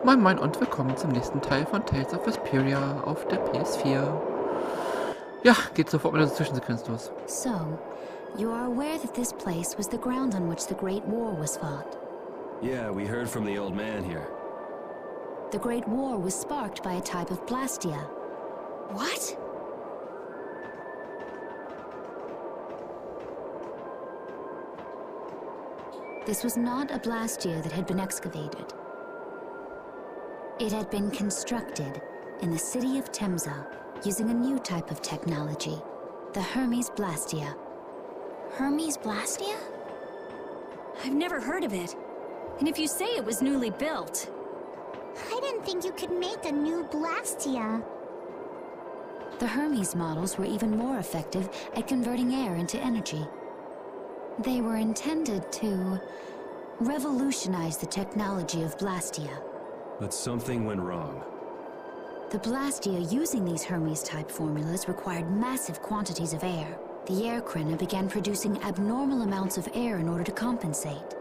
Moin Moin und willkommen zum nächsten Teil von Tales of Vesperia auf der PS4. Ja, geht sofort mit der Zwischensequenz los. So, you are aware that this place was the ground on which the Great War was fought. Yeah, we heard from the old man here. The Great War was sparked by a type of blastia. What? This was not a blastia that had been excavated. It had been constructed in the city of Temza using a new type of technology, the Hermes Blastia. Hermes Blastia? I've never heard of it. And if you say it was newly built... I didn't think you could make a new Blastia. The Hermes models were even more effective at converting air into energy. They were intended to revolutionize the technology of Blastia. But something went wrong. The Blastia using these Hermes-type formulas required massive quantities of air. The air Krena began producing abnormal amounts of air in order to compensate.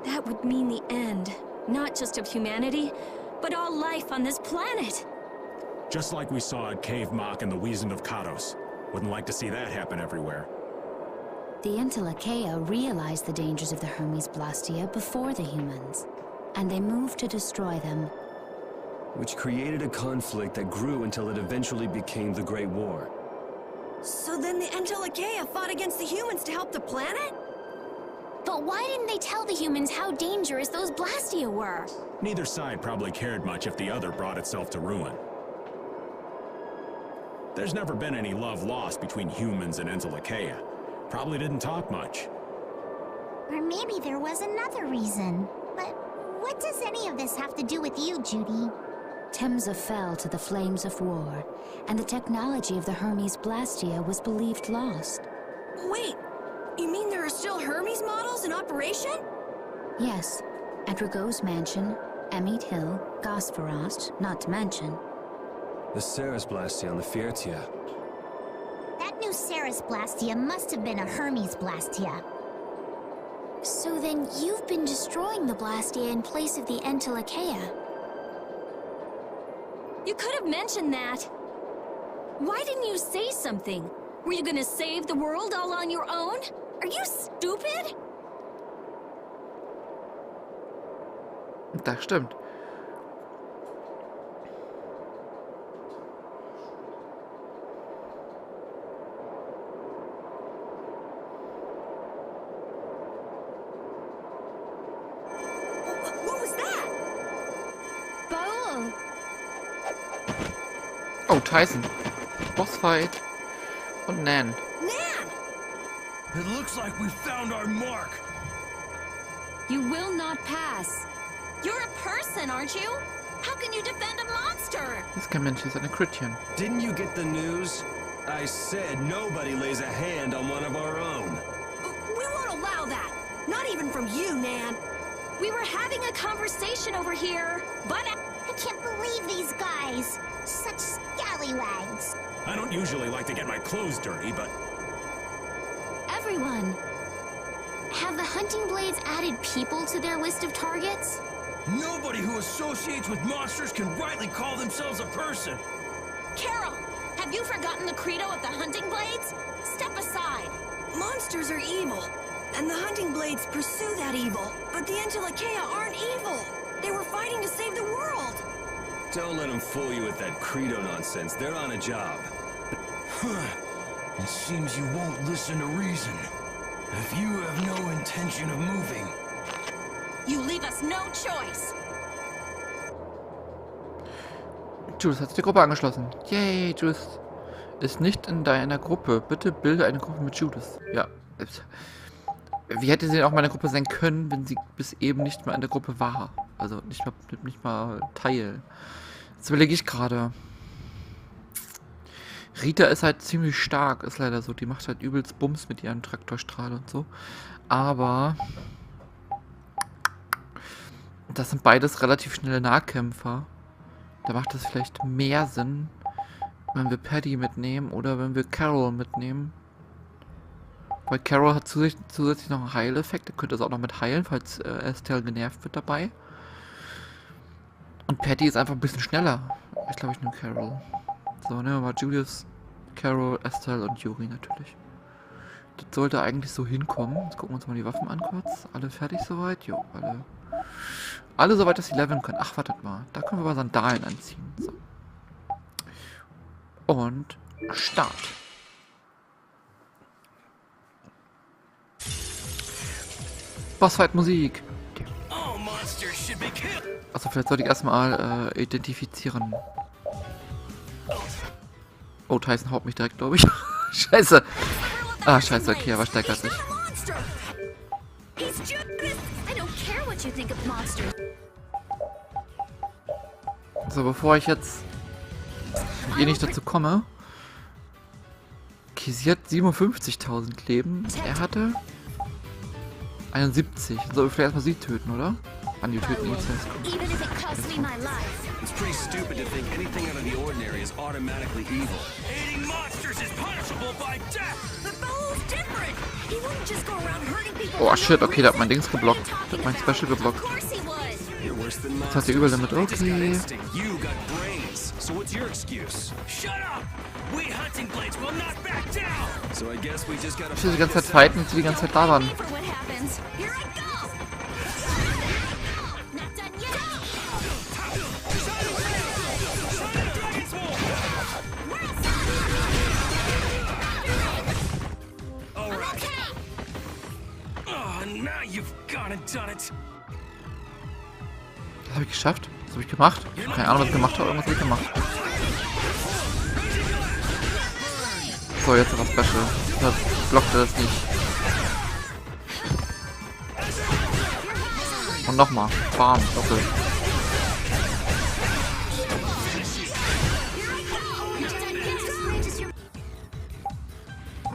That would mean the end, not just of humanity, but all life on this planet. Just like we saw at Cave Mach and the Wiesen of Kados. Wouldn't like to see that happen everywhere. The Entelekea realized the dangers of the Hermes Blastia before the humans, and they moved to destroy them. Which created a conflict that grew until it eventually became the Great War. So then the Entelekea fought against the humans to help the planet? But why didn't they tell the humans how dangerous those Blastia were? Neither side probably cared much if the other brought itself to ruin. There's never been any love lost between humans and Entelekea. Probably didn't talk much. Or maybe there was another reason. But what does any of this have to do with you, Judy? Temza fell to the flames of war, and the technology of the Hermes Blastia was believed lost. Wait, you mean there are still Hermes models in operation? Yes, at Rago's mansion, Amit Hill, Gosferost, not to mention. The Ceres Blastia on the Fiertia. That new Ceres Blastia must have been a Hermes Blastia. So then you've been destroying the Blastia in place of the Entelekea. You could have mentioned that. Why didn't you say something? Were you gonna save the world all on your own? Are you stupid? Das stimmt. What was that? Baul! Oh, Tyson. Bossfight. Und Nan. Nan! It looks like we found our mark. You will not pass. You're a person, aren't you? How can you defend a monster? Das ist kein Mensch, das ist eine Kritchen. Didn't you get the news? I said nobody lays a hand on one of our own. We won't allow that. Not even from you, Nan. We were having a conversation over here, but... I can't believe these guys! Such scallywags! I don't usually like to get my clothes dirty, but... Everyone! Have the hunting blades added people to their list of targets? Nobody who associates with monsters can rightly call themselves a person. Carol, have you forgotten the credo of the hunting blades? Step aside. Monsters are evil, and the hunting blades pursue that evil. But the Entelekea aren't evil. They were fighting to save the world. Don't let them fool you with that credo nonsense. They're on a job. It seems you won't listen to reason. If you have no intention of moving... You leave us no choice. Judas hat sich der Gruppe angeschlossen. Yay, Judas ist nicht in deiner Gruppe. Bitte bilde eine Gruppe mit Judas. Ja. Wie hätte sie denn auch mal in der Gruppe sein können, wenn sie bis eben nicht mal in der Gruppe war? Also nicht mal Teil. Jetzt überlege ich gerade. Rita ist halt ziemlich stark, ist leider so. Die macht halt übelst Bums mit ihrem Traktorstrahl und so. Aber das sind beides relativ schnelle Nahkämpfer. Da macht es vielleicht mehr Sinn, wenn wir Paddy mitnehmen oder wenn wir Carol mitnehmen. Weil Carol hat zusätzlich noch einen Heileffekt. Er könnte es auch noch mit heilen, falls Estelle genervt wird dabei. Und Patty ist einfach ein bisschen schneller. Ich glaube, ich nehme Carol. So, nehmen wir mal Julius, Carol, Estelle und Yuri natürlich. Das sollte eigentlich so hinkommen. Jetzt gucken wir uns mal die Waffen an kurz. Alle fertig soweit? Jo, alle. Alle soweit, dass sie leveln können. Ach, wartet mal. Da können wir mal Sandalen anziehen. So. Und Start. Bossfight-Musik. Also vielleicht sollte ich erstmal identifizieren. Oh, Tyson haut mich direkt, glaube ich. Scheiße. Ah, scheiße, okay, aber stärker als ich. So, bevor ich jetzt hier nicht dazu komme. Okay, sie hat 57.000 Leben. Er hatte 71. Sollen wir vielleicht erstmal sie töten, oder? An die töten ihn zuerst. It's pretty stupid to think anything out of the ordinary is automatically evil. Hating monsters is punishable by death. But Baul's different. He wouldn't just go around hurting people. Oh shit, okay, der hat mein Dings geblockt. Der hat mein Special geblockt. Of course he would. You're worse than Jetzt hat er übel damit. You just got Okay. instinct. You got brains. So what's your excuse? Shut up! We hunting blades will not back down. So I guess we just gotta Ich will die ganze Zeit fighten und sie die ganze Zeit labern. For what happens. Here I go. Not done yet. All right. Oh, now you've gone and done it. Das habe ich geschafft. Das habe ich gemacht. Keine Ahnung, was ich gemacht habe. Irgendwas habe ich gemacht. So, jetzt noch Special. Das blockte das nicht. Und nochmal. Bam, doppelt.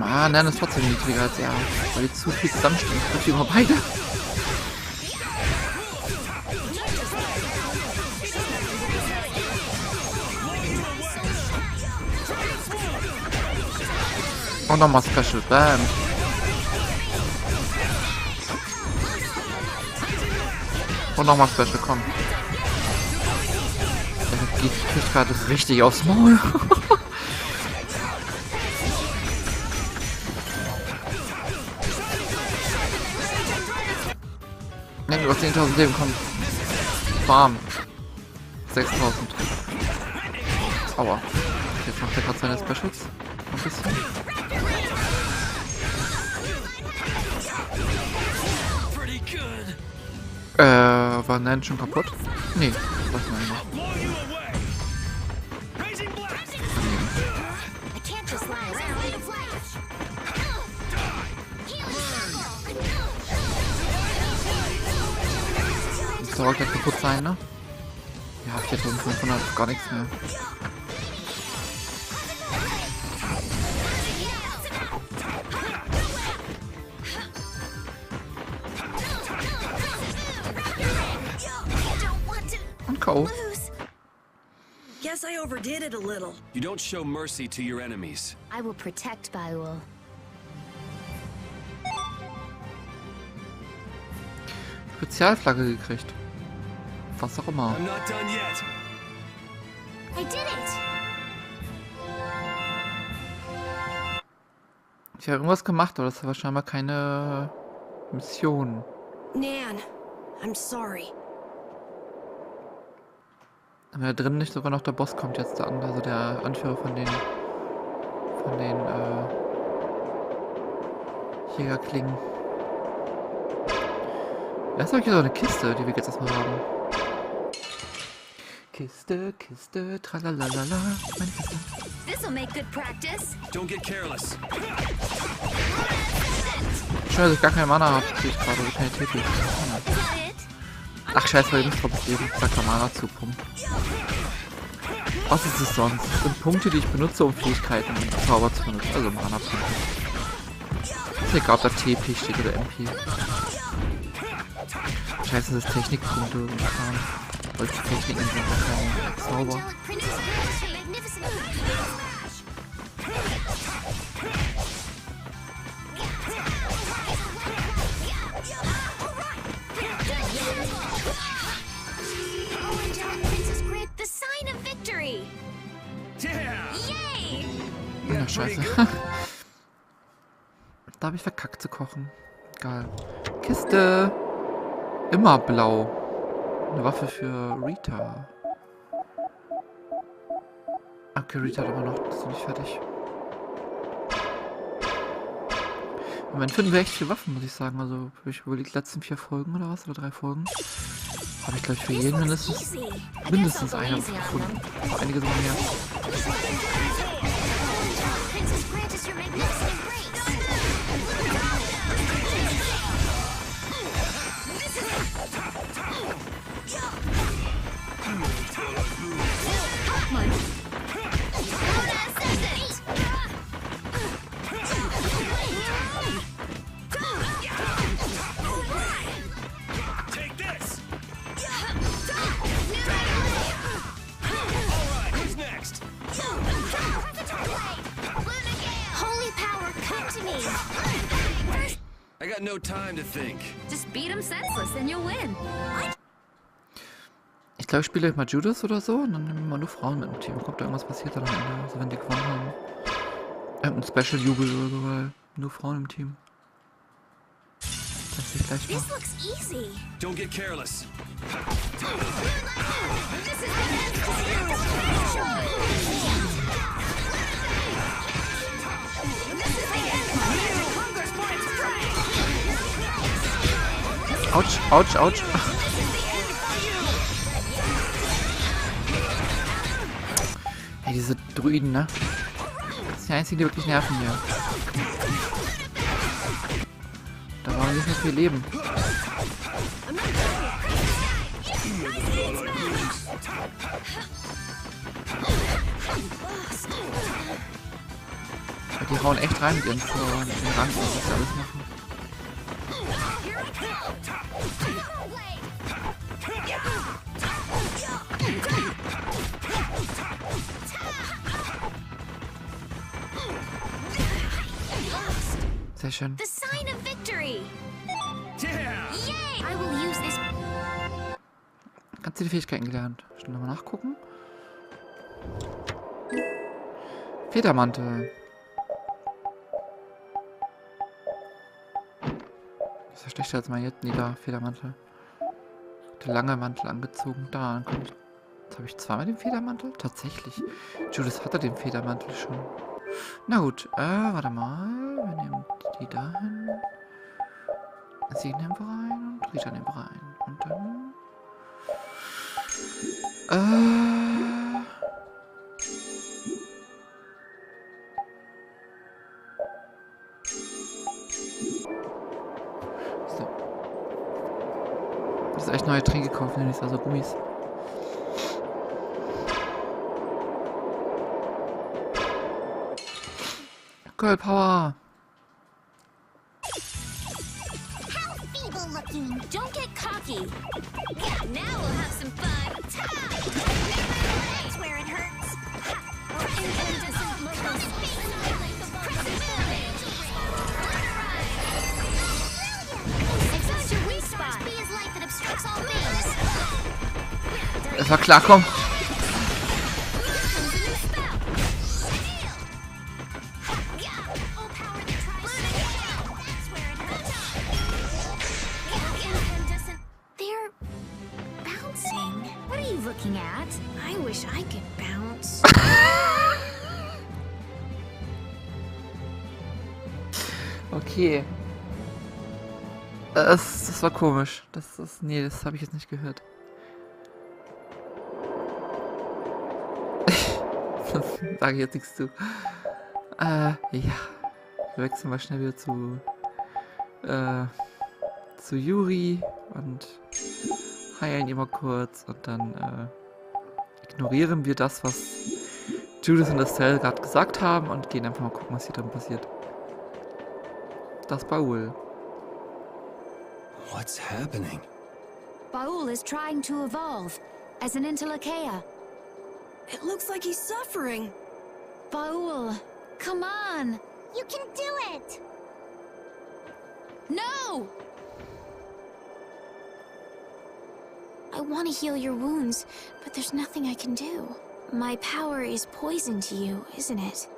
Ah, nein, das ist trotzdem niedriger als er. Weil die zu viel zusammenstehen. Ich treffe immer beide. Und nochmal Special. Bam. Und nochmal Special, komm. Der kriegt gerade richtig aufs Maul. Ne, über 10.000 Leben, komm. Bam. 6.000. Aua. Jetzt macht er gerade seine Specials. Ein bisschen. Pretty good. War Nan schon kaputt? Nee, das nein noch. Blow you away. Raising blast. I can't just lie around. Soll gleich kaputt sein, ne? Ja, 4.500 ist gar nichts mehr. Und K.O. Lose. Guess I overdid it a little. You don't show mercy to your enemies. I will protect Baul. Spezialflagge gekriegt. Was auch immer. I'm not done yet. I did it! Ich habe irgendwas gemacht, aber das war scheinbar keine Mission. Nan, I'm sorry. Aber da drin nicht sogar noch der Boss kommt jetzt, also der Anführer von den Jägerklingen. Erst habe ich hier so eine Kiste, die wir jetzt erstmal haben. Kiste, Kiste, tralalala, meine Kiste. This'll make good practice. Don't get careless. Schön, dass ich gar keine Mana habe, sehe ich gerade, keine TP. Ach scheiße, weil ich nicht drauf geben. Sag mal Mana zu pumpen. Was ist es sonst? Das sind Punkte, die ich benutze, um Fähigkeiten und Zauber zu benutzen. Also Mana-Punkte. Ist egal, ob da TP steht oder MP. Scheiße, das ist Technikpunkte und Kram. Weil die Techniken sind ja keine Zauber. Princess scheiße. Da habe ich verkackt zu kochen. Egal. Kiste. Immer blau. Eine Waffe für Rita. Okay, Rita hat aber noch. Das ist noch nicht fertig. Im Moment finden wir echt viele Waffen, muss ich sagen. Also, ich überlege, die letzten 4 Folgen oder was? Oder 3 Folgen. Habe ich, glaube ich, für jeden mindestens eine gefunden. Aber einige sind mehr. I got no time to think. Just beat him senseless and you'll win. Ich glaube, ich spiele mal Judas oder so und dann nehmen wir mal nur Frauen mit dem Team. Guckt, da irgendwas passiert dann am Ende. Also wenn die gewonnen haben. Irgendein Special-Jubel oder so, weil nur Frauen im Team. Das sehe ich gleich mal. This looks easy. Don't get careless. Autsch, Autsch, Autsch. Hey, diese Druiden, ne? Das ist die einzigen, die wirklich nerven hier. Da wollen wir nicht mehr viel leben. Die hauen echt rein mit ihren Rang, was sie alles machen. Sehr schön. The sign of victory. Yeah! Yay! I will use this. Ganz viele Fähigkeiten gelernt. Schnell nochmal nachgucken. Federmantel. Ist ja schlechter als mein jetzt. Nee, da, Federmantel. Der lange Mantel angezogen. Da, dann kommt. Jetzt habe ich zweimal den Federmantel? Tatsächlich. Judas hatte den Federmantel schon. Na gut, warte mal. Wir nehmen die dahin. Sie nehmen wir rein und Rita nehmen wir rein. Und dann. So. Das ist echt neue Tränke gekauft, nämlich also Gummis. Girl Power. How feeble looking. Don't get cocky. Now we'll have some fun. That's where it hurts. Or incandescent locals. It's such a weak spot. Be his light that obstructs all things. Es war klar, komm. They're bouncing. What are you looking at? I wish I could bounce. Okay. Das war komisch. Nee, das habe ich jetzt nicht gehört. Das sage ich jetzt nichts zu. Ja. Wir wechseln mal schnell wieder zu Yuri und heilen ihn mal kurz und dann ignorieren wir das, was Judith und Estelle gerade gesagt haben und gehen einfach mal gucken, was hier dann passiert. Das Baul. What's happening? Baul is trying to evolve as an Intelakea. It looks like he's suffering. Baul, come on! You can do it! No! I want to heal your wounds, but there's nothing I can do. My power is poison to you, isn't it?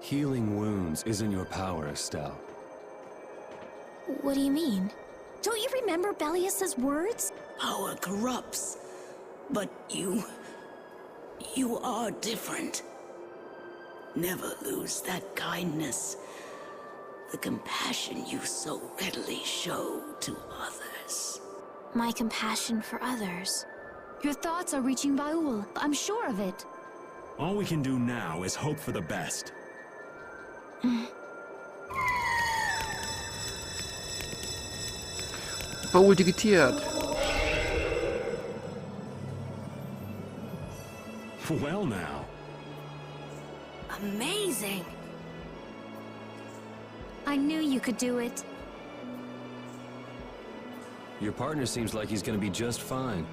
Healing wounds isn't your power, Estelle. What do you mean? Don't you remember Bellius's words? Power corrupts. But you are different. Never lose that kindness. The compassion you so readily show to others. My compassion for others. Your thoughts are reaching Baul. I'm sure of it. All we can do now is hope for the best. Baul digitiert. Well now. Amazing. I knew you could do it. Your partner seems like he's gonna be just fine.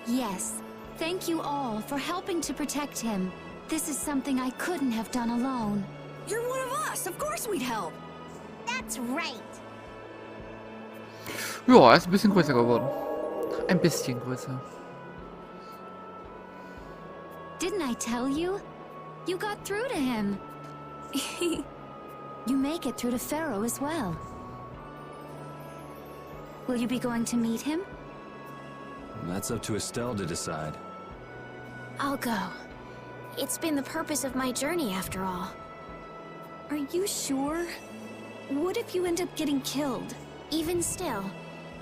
Yes. Thank you all for helping to protect him. This is something I couldn't have done alone. You're one of us. Of course we'd help. That's right. Ja, er ist ein bisschen größer geworden. Ein bisschen größer. Didn't I tell you? You got through to him. You make it through to Phaeroh as well. Will you be going to meet him? That's up to Estelle to decide. I'll go. It's been the purpose of my journey after all. Are you sure? What if you end up getting killed? Even still,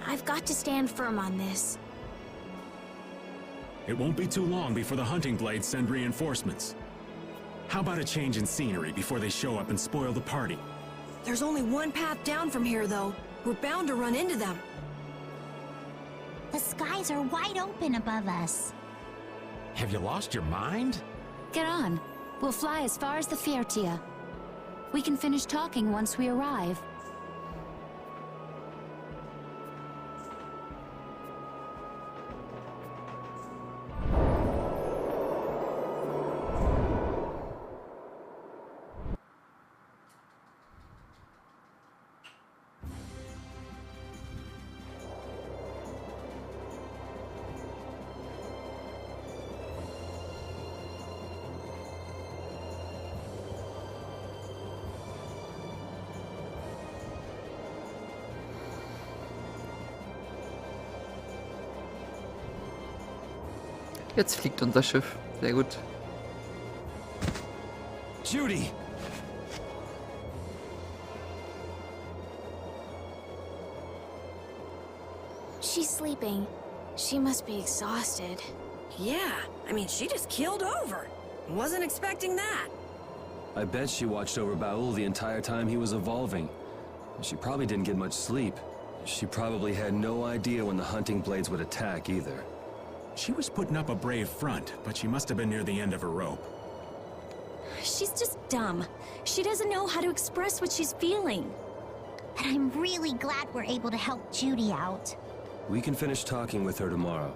I've got to stand firm on this. It won't be too long before the hunting blades send reinforcements. How about a change in scenery before they show up and spoil the party? There's only one path down from here, though. We're bound to run into them. The skies are wide open above us. Have you lost your mind? Get on. We'll fly as far as the Fiertia. We can finish talking once we arrive. Jetzt fliegt unser Schiff. Sehr gut. Judy! She's sleeping. She must be exhausted. Yeah, I mean, she just keeled over. Wasn't expecting that. I bet she watched over Baul the entire time he was evolving. She probably didn't get much sleep. She probably had no idea when the hunting blades would attack either. She was putting up a brave front, but she must have been near the end of her rope. She's just dumb. She doesn't know how to express what she's feeling. But I'm really glad we're able to help Judy out. We can finish talking with her tomorrow.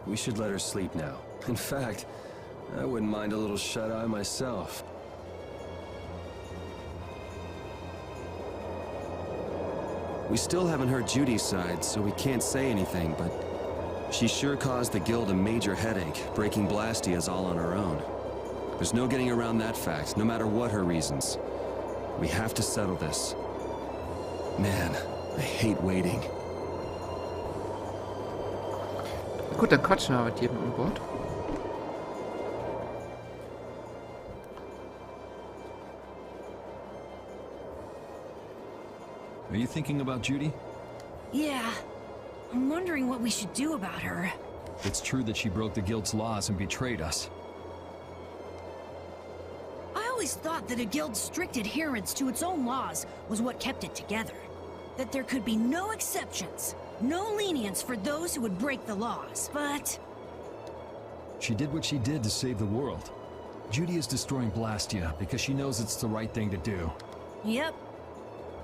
We should let her sleep now. In fact, I wouldn't mind a little shut-eye myself. We still haven't heard Judy's side, so we can't say anything, but she sure caused the guild a major headache, breaking Blastias all on her own. There's no getting around that fact, no matter what her reasons. We have to settle this. Man, I hate waiting. Gut, dann quatschen wir mit jedem an Bord. Are you thinking about Judy? Yeah. I'm wondering what we should do about her. It's true that she broke the guild's laws and betrayed us. I always thought that a guild's strict adherence to its own laws was what kept it together. That there could be no exceptions, no lenience for those who would break the laws, but... She did what she did to save the world. Judy is destroying Blastia because she knows it's the right thing to do. Yep.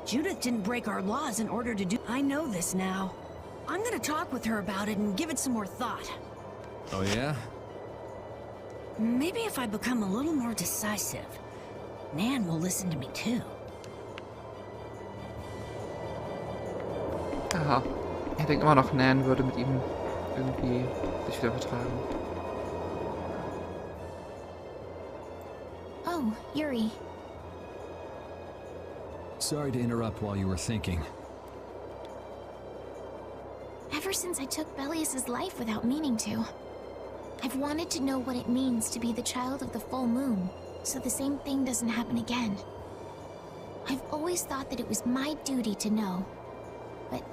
Judith didn't break our laws in order to do... I know this now. I'm gonna talk with her about it and give it some more thought. Oh yeah? Maybe if I become a little more decisive, Nan will listen to me too. Aha. Er denkt immer noch, Nan würde mit ihm irgendwie sich wieder vertragen. Oh, Yuri. Sorry to interrupt while you were thinking. Ever since I took Bellius's life without meaning to, I've wanted to know what it means to be the child of the full moon, so the same thing doesn't happen again. I've always thought that it was my duty to know, but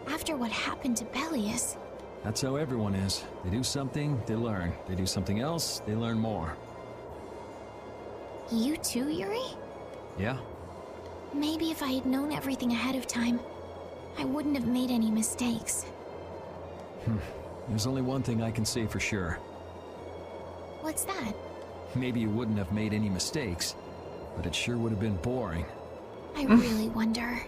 after what happened to Bellius... That's how everyone is. They do something, they learn. They do something else, they learn more. You too, Yuri? Yeah? Maybe if I had known everything ahead of time, I wouldn't have made any mistakes. There's only one thing I can say for sure. What's that? Maybe you wouldn't have made any mistakes, but it sure would have been boring. I really wonder.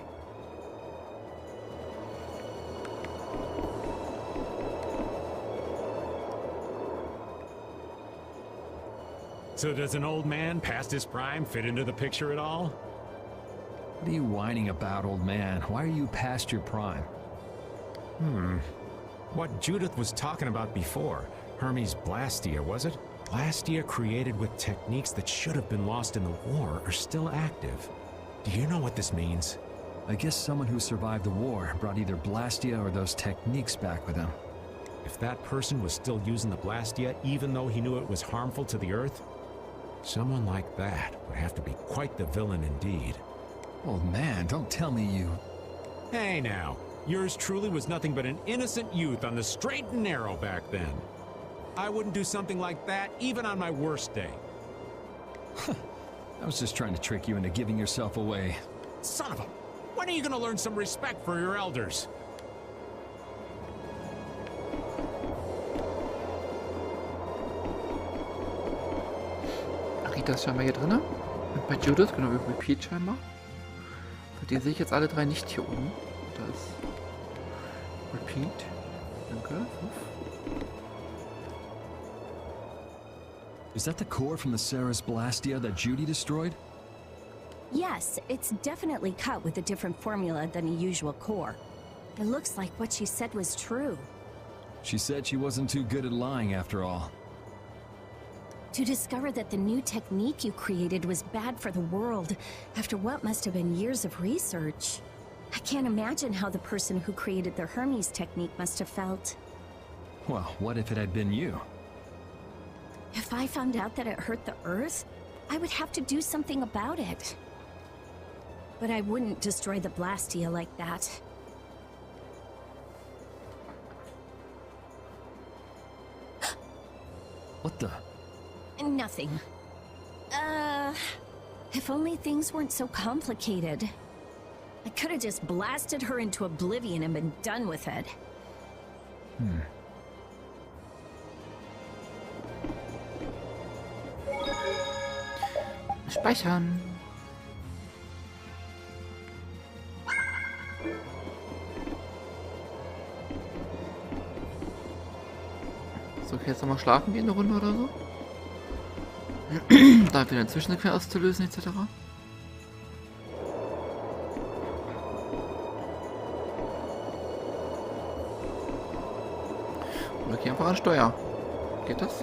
So does an old man past his prime fit into the picture at all? What are you whining about, old man? Why are you past your prime? What Judith was talking about before, Hermes Blastia, was it? Blastia created with techniques that should have been lost in the war are still active. Do you know what this means? I guess someone who survived the war brought either Blastia or those techniques back with him. If that person was still using the Blastia even though he knew it was harmful to the Earth, someone like that would have to be quite the villain indeed. Old man, don't tell me you... Hey now, yours truly was nothing but an innocent youth on the straight and narrow back then. I wouldn't do something like that even on my worst day. I was just trying to trick you into giving yourself away. Son of a... When are you gonna learn some respect for your elders? Rita ist scheinbar hier drin. Und bei Judith, genau wie bei Pete scheinbar. Die sehe ich jetzt alle drei nicht hier oben. Da ist Repeat. Danke. Is that the core from the Ceres Blastia that Judy destroyed? Yes, it's definitely cut with a different formula than a usual core. It looks like what she said was true. She said she wasn't too good at lying after all. To discover that the new technique you created was bad for the world, after what must have been years of research. I can't imagine how the person who created the Hermes technique must have felt. Well, what if it had been you? If I found out that it hurt the Earth, I would have to do something about it. But I wouldn't destroy the Blastia like that. What the? Nothing. If only things weren't so complicated. I could have just blasted her into oblivion and been done with it. Speichern. So, okay, jetzt nochmal schlafen gehen eine Runde oder so. Da wieder eine Zwischensequenz auszulösen, etc. Oder geh einfach an Steuer. Geht das?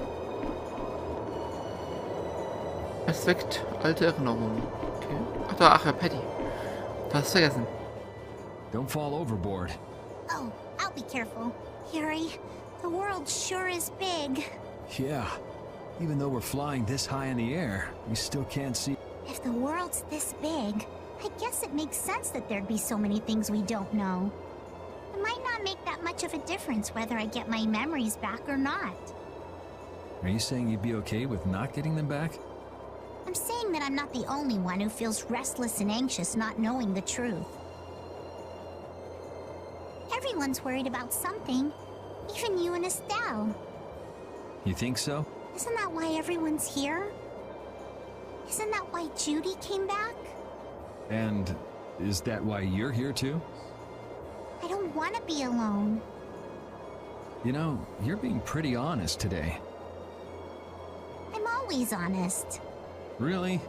Es weckt alte Erinnerungen. Okay. Ach da, ach ja, Patty. Du hast vergessen. Don't fall overboard. Oh, I'll be careful. Yuri, the world sure is big. Yeah. Even though we're flying this high in the air, we still can't see... If the world's this big, I guess it makes sense that there'd be so many things we don't know. It might not make that much of a difference whether I get my memories back or not. Are you saying you'd be okay with not getting them back? I'm saying that I'm not the only one who feels restless and anxious not knowing the truth. Everyone's worried about something, even you and Estelle. You think so? Isn't that why everyone's here? Isn't that why Judy came back? And is that why you're here too? I don't want to be alone. You know, you're being pretty honest today. I'm always honest. Really?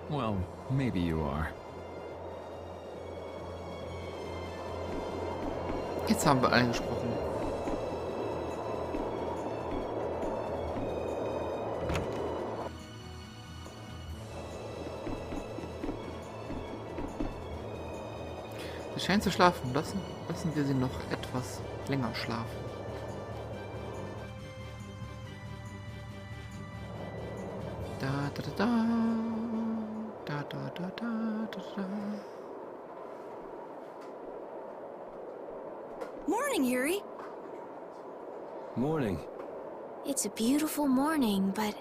Well, maybe you are. Jetzt haben wir eingesprochen. scheint zu schlafen. Lassen wir sie noch etwas länger schlafen. Da, da, da, da. Da, da, da, da, da, da. Morning, Yuri. Morning. It's a beautiful morning, but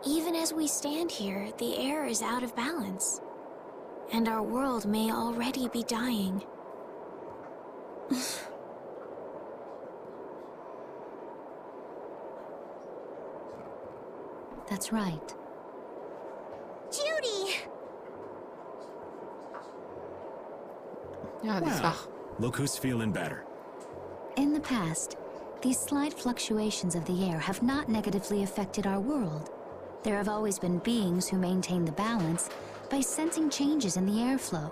even as we stand here, the air is out of balance. And our world may already be dying. That's right. Judy! Ja, sie ist wach. Look who's feeling better. In the past, these slight fluctuations of the air have not negatively affected our world. There have always been beings who maintain the balance by sensing changes in the airflow.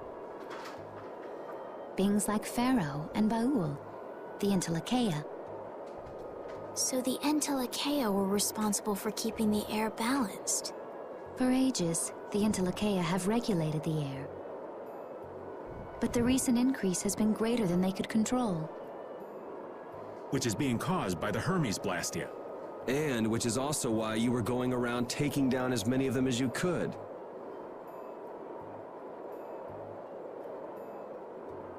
Beings like Phaeroh and Baul, the Entelekea. So the Entelekea were responsible for keeping the air balanced. For ages, the Entelekea have regulated the air. But the recent increase has been greater than they could control. Which is being caused by the Hermes Blastia. And which is also why you were going around taking down as many of them as you could.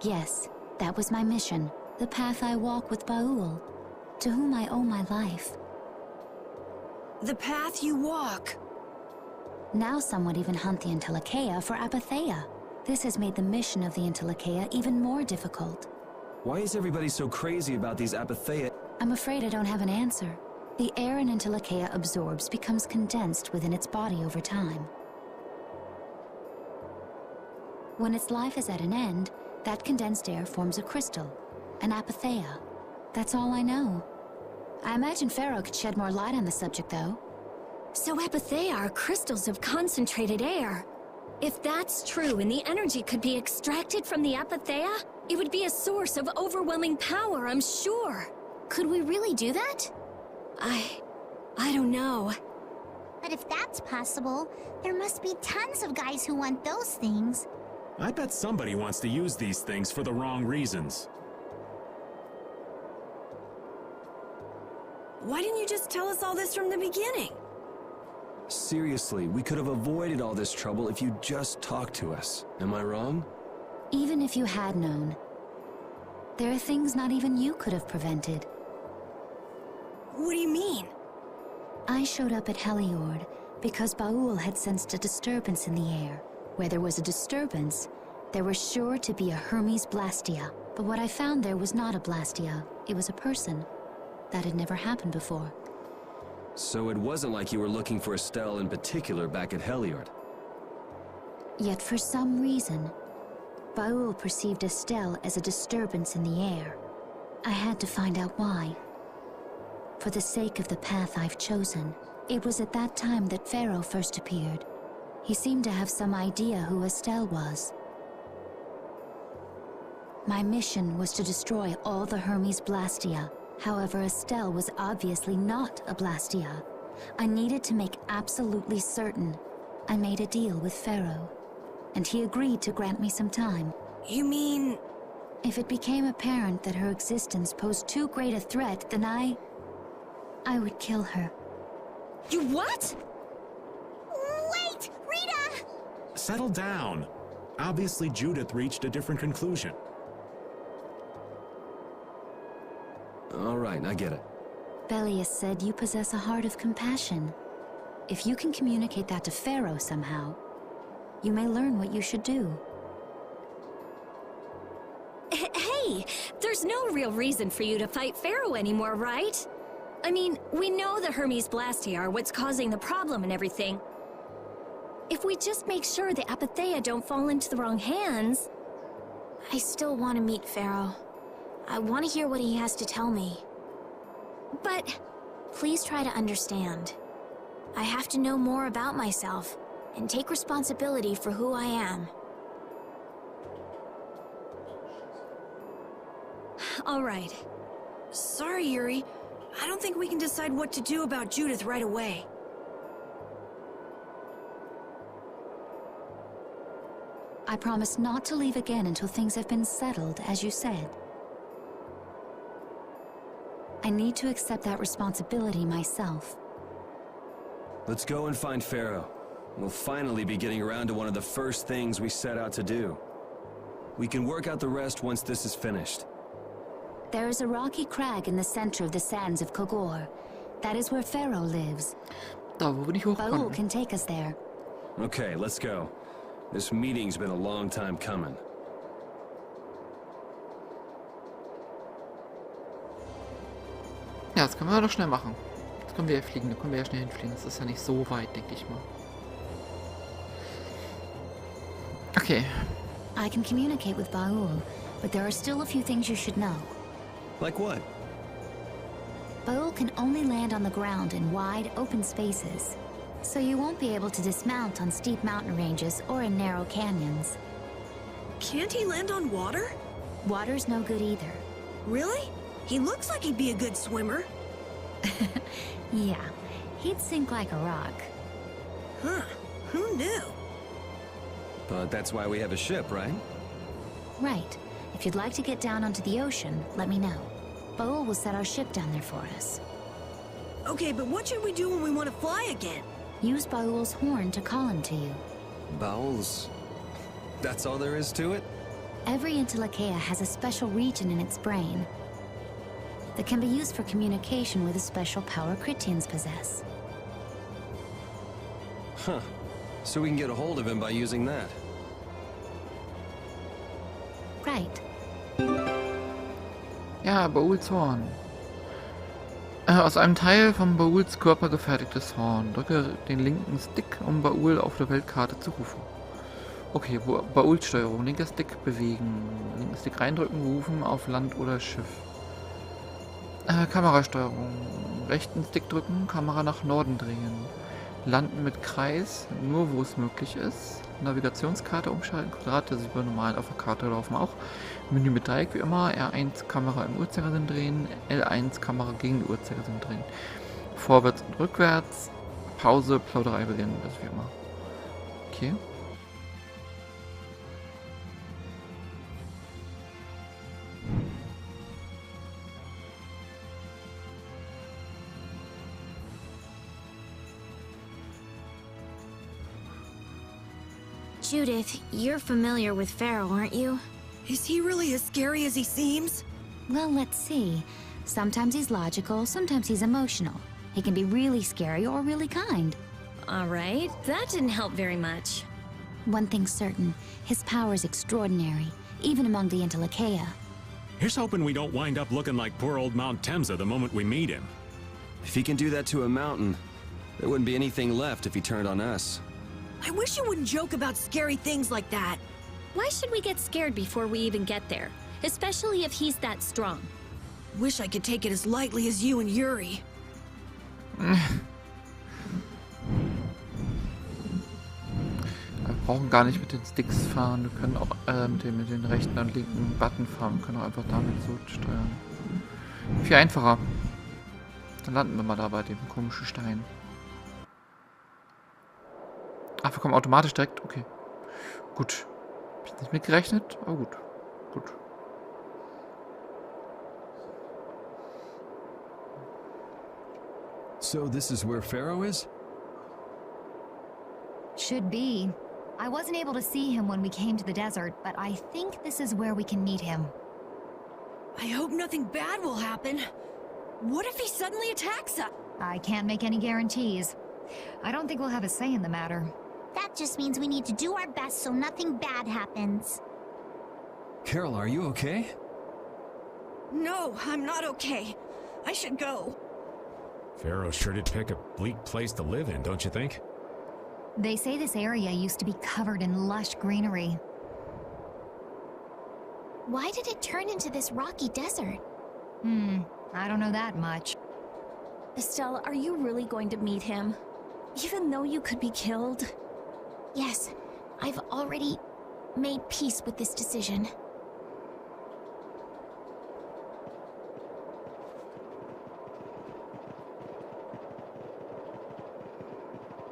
Yes, that was my mission. The path I walk with Baul, to whom I owe my life. The path you walk. Now some would even hunt the Entelekea for apatheia. This has made the mission of the Entelekea even more difficult. Why is everybody so crazy about these apatheia? I'm afraid I don't have an answer. The air an Entelekea absorbs becomes condensed within its body over time. When its life is at an end, that condensed air forms a crystal, an apatheia. That's all I know. I imagine Phaeroh could shed more light on the subject, though. So apatheia are crystals of concentrated air. If that's true and the energy could be extracted from the apatheia, it would be a source of overwhelming power, I'm sure. Could we really do that? I don't know. But if that's possible, there must be tons of guys who want those things. I bet somebody wants to use these things for the wrong reasons. Why didn't you just tell us all this from the beginning? Seriously, we could have avoided all this trouble if you just talked to us. Am I wrong? Even if you had known, there are things not even you could have prevented. What do you mean? I showed up at Heliord because Baul had sensed a disturbance in the air. Where there was a disturbance, there was sure to be a Hermes Blastia. But what I found there was not a Blastia, it was a person. That had never happened before. So it wasn't like you were looking for Estelle in particular back at Heliord. Yet for some reason, Baul perceived Estelle as a disturbance in the air. I had to find out why. For the sake of the path I've chosen, it was at that time that Phaeroh first appeared. He seemed to have some idea who Estelle was. My mission was to destroy all the Hermes Blastia. However, Estelle was obviously not a Blastia. I needed to make absolutely certain. I made a deal with Phaeroh, and he agreed to grant me some time. You mean... If it became apparent that her existence posed too great a threat, then I would kill her. You what? Wait! Rita! Settle down. Obviously, Judith reached a different conclusion. All right, I get it. Belius said you possess a heart of compassion. If you can communicate that to Phaeroh somehow, you may learn what you should do. Hey, there's no real reason for you to fight Phaeroh anymore, right? I mean, we know the Hermes Blastia are what's causing the problem and everything. If we just make sure the apatheia don't fall into the wrong hands... I still want to meet Phaeroh. I want to hear what he has to tell me. But... Please try to understand. I have to know more about myself and take responsibility for who I am. All right. Sorry, Yuri. I don't think we can decide what to do about Judith right away. I promise not to leave again until things have been settled, as you said. I need to accept that responsibility myself. Let's go and find Phaeroh. We'll finally be getting around to one of the first things we set out to do. We can work out the rest once this is finished. There is a rocky crag in the center of the sands of Kogor. That is where Phaeroh lives. Da, wo bin ich hoch Baul konnte. can take us there. Okay, let's go. This meeting's been a long time coming. Ja, das können wir doch schnell machen. Jetzt können wir ja fliegen, da können wir ja schnell hinfliegen. Das ist ja nicht so weit, denke ich mal. Okay. I can communicate with Baul, but there are still a few things you should know. Like what? Baul can only land on the ground in wide, open spaces. So you won't be able to dismount on steep mountain ranges or in narrow canyons. Can't he land on water? Water's no good either. Really? He looks like he'd be a good swimmer. Yeah, he'd sink like a rock. Huh. Who knew? But that's why we have a ship, right? Right. If you'd like to get down onto the ocean, let me know. Baul will set our ship down there for us. Okay, but what should we do when we want to fly again? Use Baul's horn to call him to you. Bowels. That's all there is to it? Every Intellicaea has a special region in its brain that can be used for communication with a special power Critians possess. Huh. So we can get a hold of him by using that. Right. Ja, Bauls Horn. Aus einem Teil von Bauls Körper gefertigtes Horn. Drücke den linken Stick, um Baul auf der Weltkarte zu rufen. Okay, Bauls Steuerung. Linker Stick bewegen. Linken Stick reindrücken, rufen auf Land oder Schiff. Kamerasteuerung. Rechten Stick drücken, Kamera nach Norden drehen. Landen mit Kreis, nur wo es möglich ist. Navigationskarte umschalten, Quadrate sieht man normal auf der Karte laufen auch. Menü mit Dreieck wie immer, R1 Kamera im Uhrzeigersinn drehen, L1 Kamera gegen den Uhrzeigersinn drehen. Vorwärts und rückwärts, Pause, Plauderei beginnen, das wie immer. Okay. Judith, you're familiar with Phaeroh, aren't you? Is he really as scary as he seems? Well, let's see. Sometimes he's logical, sometimes he's emotional. He can be really scary or really kind. Alright, that didn't help very much. One thing's certain, his power is extraordinary, even among the Intellicaea. Here's hoping we don't wind up looking like poor old Mount Temsa the moment we meet him. If he can do that to a mountain, there wouldn't be anything left if he turned on us. I wish you wouldn't joke about scary things like that. Why should we get scared before we even get there? Especially if he's that strong. Wish I could take it as lightly as you and Yuri. Wir brauchen gar nicht mit den Sticks fahren, wir können auch mit den rechten und linken Button fahren, wir können auch einfach damit so steuern. Viel einfacher. Dann landen wir mal da bei dem komischen Stein. Ach, wir kommen automatisch direkt, okay. Gut. Hab ich nicht mitgerechnet, aber gut. Gut. So this is where Phaeroh is? Should be. I wasn't able to see him when we came to the desert, but I think this is where we can meet him. I hope nothing bad will happen. What if he suddenly attacks us? I can't make any guarantees. I don't think we'll have a say in the matter. That just means we need to do our best so nothing bad happens. Carol, are you okay? No, I'm not okay. I should go. Phaeroh sure did pick a bleak place to live in, don't you think? They say this area used to be covered in lush greenery. Why did it turn into this rocky desert? I don't know that much. Estelle, are you really going to meet him? Even though you could be killed? Yes, I've already made peace with this decision.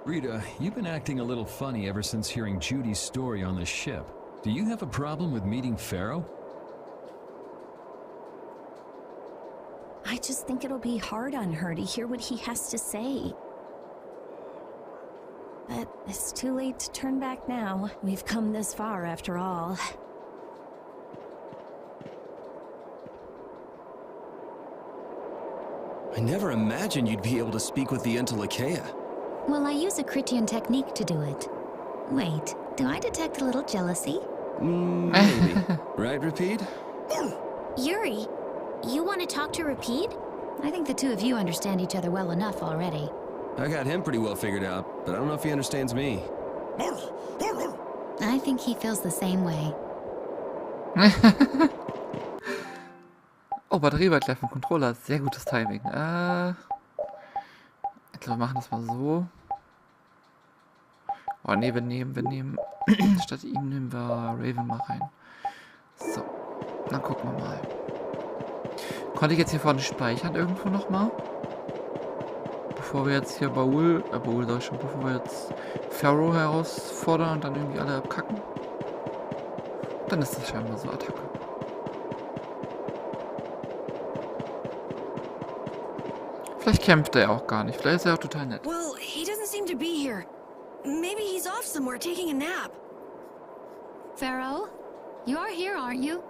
Rita, you've been acting a little funny ever since hearing Judy's story on the ship. Do you have a problem with meeting Phaeroh? I just think it'll be hard on her to hear what he has to say. But it's too late to turn back now. We've come this far after all. I never imagined you'd be able to speak with the Entelekea. Well, I use a Critian technique to do it. Wait, do I detect a little jealousy? Maybe. Right, Repeat? Yuri, you want to talk to Repeat? I think the two of you understand each other well enough already. I got him pretty well figured out, but I don't know if he understands me. I think he feels the same way. Oh, Batterieweit vom Controller. Sehr gutes Timing. Ich glaube, wir machen das mal so. Oh ne, wir nehmen statt ihm nehmen wir Raven mal rein. So, dann gucken wir mal. Konnte ich jetzt hier vorne speichern irgendwo nochmal? Bevor wir jetzt hier Baul sag ich schon, bevor wir jetzt Phaeroh herausfordern und dann irgendwie alle abkacken. Dann ist das scheinbar so Attacke. Vielleicht kämpft er auch gar nicht. Vielleicht ist er auch total nett. Well, he doesn't seem to be here. Maybe he's off somewhere taking a nap. Phaeroh, you are here, aren't you?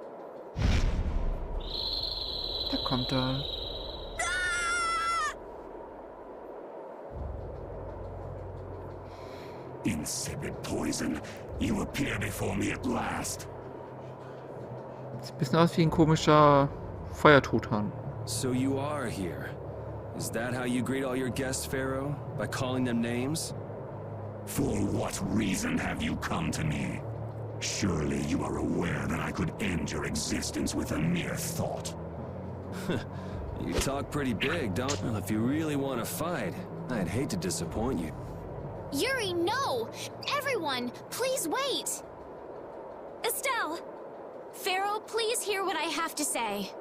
Da kommt er. Insipid poison, you appear before me at last. Sieht ein bisschen aus wie ein komischer Feuertruthahn. So you are here. Is that how you greet all your guests, Phaeroh? By calling them names? For what reason have you come to me? Surely you are aware that I could end your existence with a mere thought. You talk pretty big, don't you? Well, if you really want to fight, I'd hate to disappoint you. Yuri, no! Everyone, please wait! Estelle! Phaeroh, please hear what I have to say.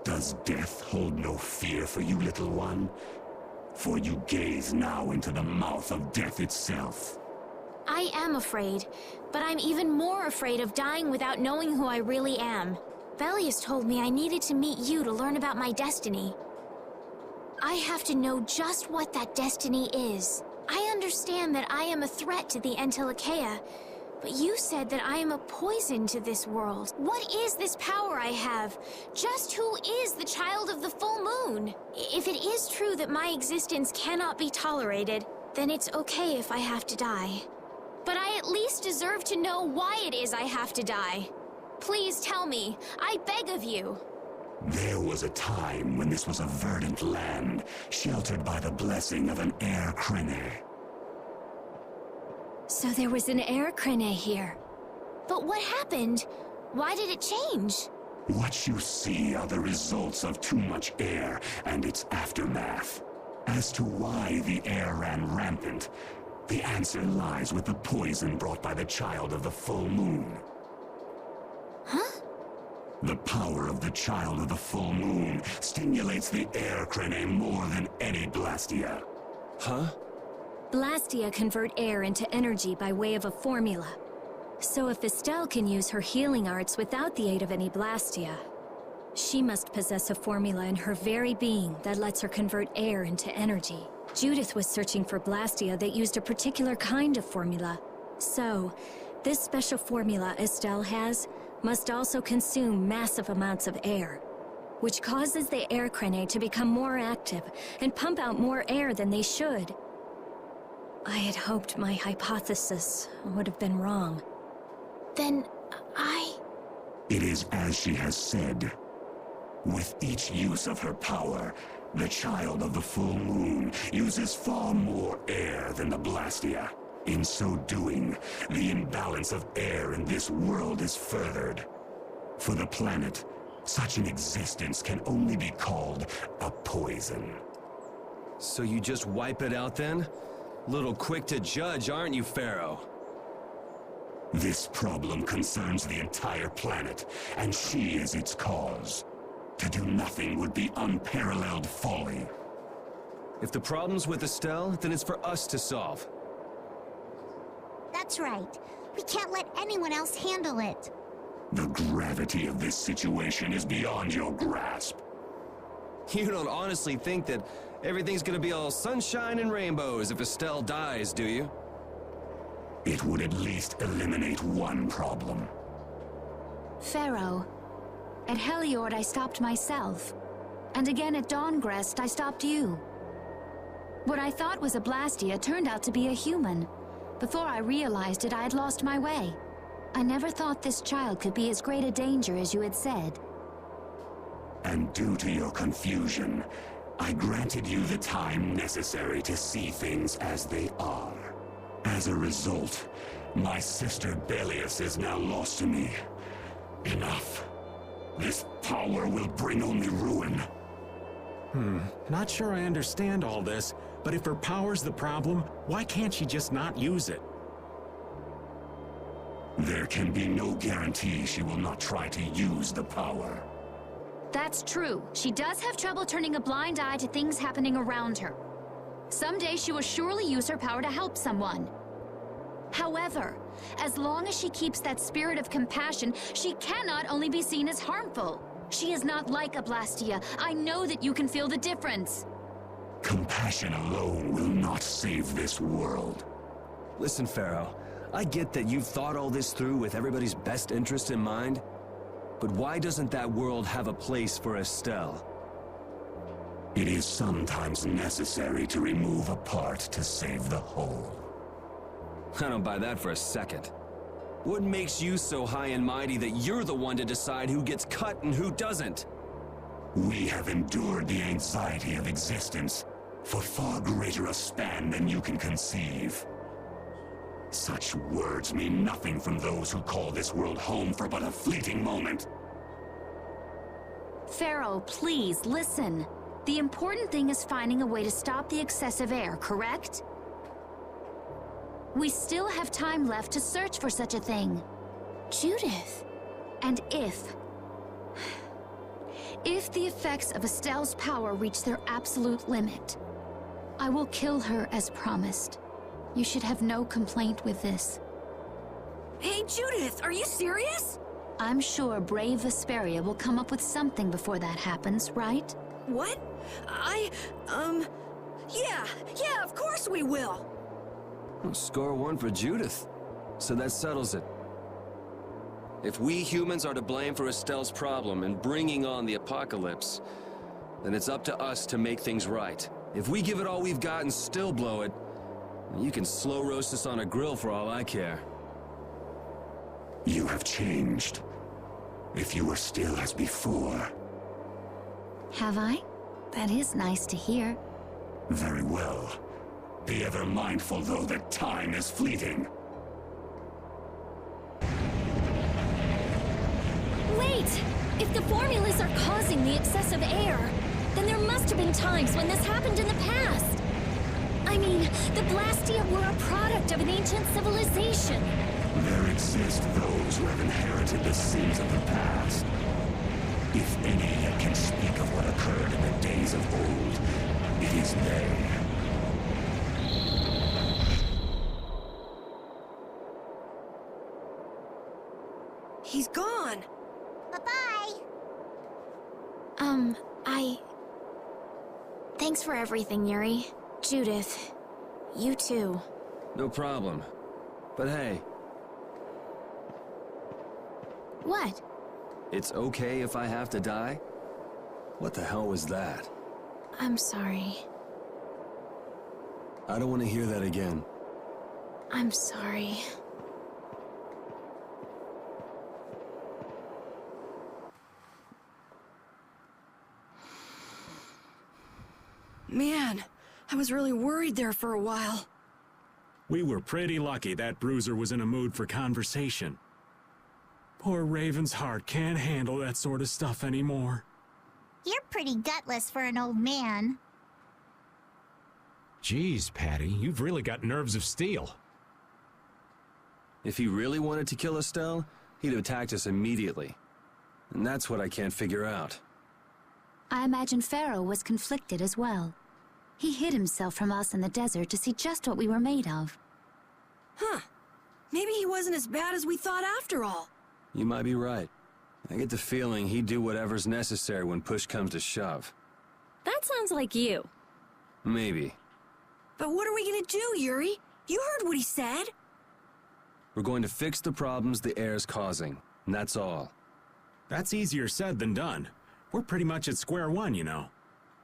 Does death hold no fear for you, little one? For you gaze now into the mouth of death itself. I am afraid, but I'm even more afraid of dying without knowing who I really am. Belius told me I needed to meet you to learn about my destiny. I have to know just what that destiny is. I understand that I am a threat to the Entelekea, but you said that I am a poison to this world. What is this power I have? Just who is the child of the full moon? If it is true that my existence cannot be tolerated, then it's okay if I have to die. But I at least deserve to know why it is I have to die. Please tell me, I beg of you. There was a time when this was a verdant land, sheltered by the blessing of an air crene. So there was an air crene here. But what happened? Why did it change? What you see are the results of too much air and its aftermath. As to why the air ran rampant, the answer lies with the poison brought by the child of the full moon. Huh? The power of the child of the full moon stimulates the air crene more than any Blastia. Huh? Blastia convert air into energy by way of a formula. So if Estelle can use her healing arts without the aid of any Blastia, she must possess a formula in her very being that lets her convert air into energy. Judith was searching for Blastia that used a particular kind of formula. So, this special formula Estelle has must also consume massive amounts of air, which causes the air crene to become more active and pump out more air than they should. I had hoped my hypothesis would have been wrong. Then, It is as she has said. With each use of her power, the child of the full moon uses far more air than the Blastia. In so doing, the imbalance of air in this world is furthered. For the planet, such an existence can only be called a poison. So you just wipe it out then? Little quick to judge, aren't you, Phaeroh? This problem concerns the entire planet, and she is its cause. To do nothing would be unparalleled folly. If the problem's with Estelle, then it's for us to solve. That's right. We can't let anyone else handle it. The gravity of this situation is beyond your grasp. You don't honestly think that everything's gonna be all sunshine and rainbows if Estelle dies, do you? It would at least eliminate one problem. Phaeroh, at Heliord I stopped myself. And again at Dawngrest I stopped you. What I thought was a Blastia turned out to be a human. Before I realized it, I had lost my way. I never thought this child could be as great a danger as you had said. And due to your confusion, I granted you the time necessary to see things as they are. As a result, my sister Belius is now lost to me. Enough. This power will bring only ruin. Not sure I understand all this, but if her power's the problem, why can't she just not use it? There can be no guarantee she will not try to use the power. That's true. She does have trouble turning a blind eye to things happening around her. Someday she will surely use her power to help someone. However, as long as she keeps that spirit of compassion, she cannot only be seen as harmful. She is not like a Blastia. I know that you can feel the difference. Compassion alone will not save this world. Listen, Phaeroh, I get that you've thought all this through with everybody's best interest in mind, but why doesn't that world have a place for Estelle? It is sometimes necessary to remove a part to save the whole. I don't buy that for a second. What makes you so high and mighty that you're the one to decide who gets cut and who doesn't? We have endured the anxiety of existence for far greater a span than you can conceive. Such words mean nothing from those who call this world home for but a fleeting moment. Phaeroh, please, listen. The important thing is finding a way to stop the excessive air, correct? We still have time left to search for such a thing. Judith. And if the effects of Estelle's power reach their absolute limit, I will kill her as promised. You should have no complaint with this. Hey, Judith, are you serious? I'm sure brave Vesperia will come up with something before that happens, right? What? Yeah, of course we will. Well, score one for Judith. So that settles it. If we humans are to blame for Estelle's problem and bringing on the apocalypse, then it's up to us to make things right. If we give it all we've got and still blow it, you can slow roast us on a grill for all I care. You have changed. If you were still as before. Have I? That is nice to hear. Very well. Be ever mindful, though, that time is fleeting. Wait! If the formulas are causing the excessive air, then there must have been times when this happened in the past. I mean, the Blastia were a product of an ancient civilization. There exist those who have inherited the sins of the past. If any yet can speak of what occurred in the days of old, it is they. He's gone. Bye-bye. Thanks for everything, Yuri. Judith, you too. No problem. But hey, What? it's okay if I have to die? What the hell was that? I'm sorry. I don't want to hear that again. I'm sorry. Man, I was really worried there for a while. We were pretty lucky that bruiser was in a mood for conversation. Poor Raven's heart can't handle that sort of stuff anymore. You're pretty gutless for an old man. Geez, Patty, you've really got nerves of steel. If he really wanted to kill Estelle, he'd have attacked us immediately. And that's what I can't figure out. I imagine Phaeroh was conflicted as well. He hid himself from us in the desert to see just what we were made of. Huh. Maybe he wasn't as bad as we thought after all. You might be right. I get the feeling he'd do whatever's necessary when push comes to shove. That sounds like you. Maybe. But what are we gonna do, Yuri? You heard what he said. We're going to fix the problems the air's causing, and that's all. That's easier said than done. We're pretty much at square one, you know.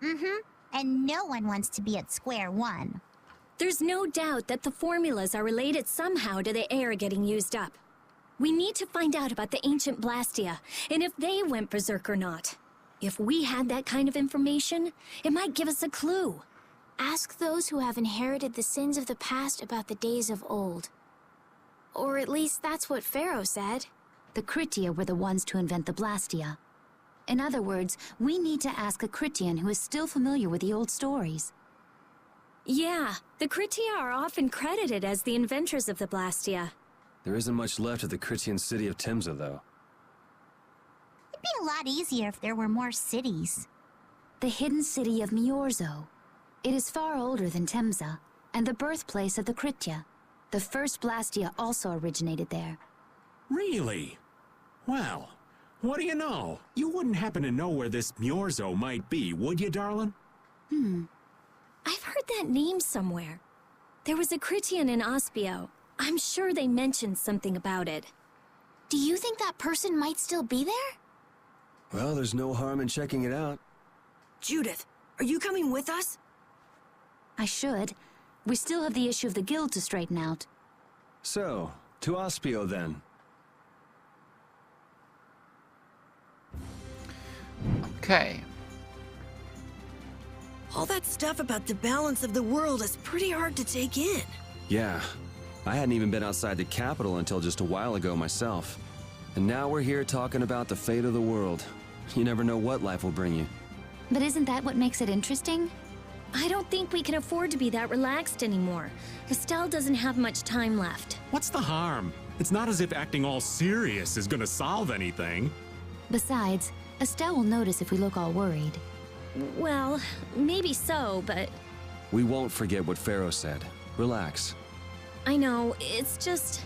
Mm-hmm. And no one wants to be at square one. There's no doubt that the formulas are related somehow to the air getting used up. We need to find out about the ancient Blastia, and if they went berserk or not. If we had that kind of information, it might give us a clue. Ask those who have inherited the sins of the past about the days of old. Or at least that's what Phaeroh said. The Critia were the ones to invent the Blastia. In other words, we need to ask a Critian who is still familiar with the old stories. Yeah, the Critia are often credited as the inventors of the Blastia. There isn't much left of the Critian city of Temza, though. It'd be a lot easier if there were more cities. The hidden city of Miorzo. It is far older than Temza, and the birthplace of the Critia. The first Blastia also originated there. Really? Well, what do you know? You wouldn't happen to know where this Miorzo might be, would you, darling? I've heard that name somewhere. There was a Critian in Ospio. I'm sure they mentioned something about it. Do you think that person might still be there? Well, there's no harm in checking it out. Judith, are you coming with us? I should. We still have the issue of the guild to straighten out. So, to Ospio then. Okay. All that stuff about the balance of the world is pretty hard to take in. Yeah, I hadn't even been outside the capital until just a while ago myself. And now we're here talking about the fate of the world. You never know what life will bring you. But isn't that what makes it interesting? I don't think we can afford to be that relaxed anymore. Estelle doesn't have much time left. What's the harm? It's not as if acting all serious is gonna solve anything. Besides, Estelle will notice if we look all worried. Well, maybe so, but... We won't forget what Phaeroh said. Relax. I know, it's just...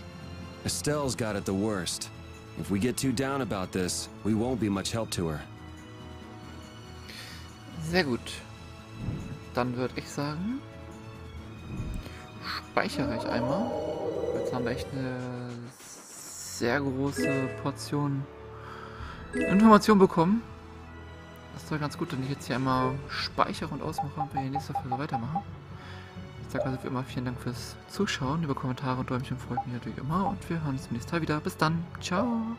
Estelle's got it the worst. If we get too down about this, we won't be much help to her. Sehr gut. Dann würde ich sagen, speichere ich einmal. Jetzt haben wir echt eine sehr große Portion Information bekommen. Das ist doch ganz gut, wenn ich jetzt hier einmal speichere und ausmache und wir in nächster Folge weitermachen. Ich sage also wie immer vielen Dank fürs Zuschauen. Über Kommentare und Däumchen freut mich natürlich immer und wir hören uns beim nächsten Mal wieder. Bis dann. Ciao.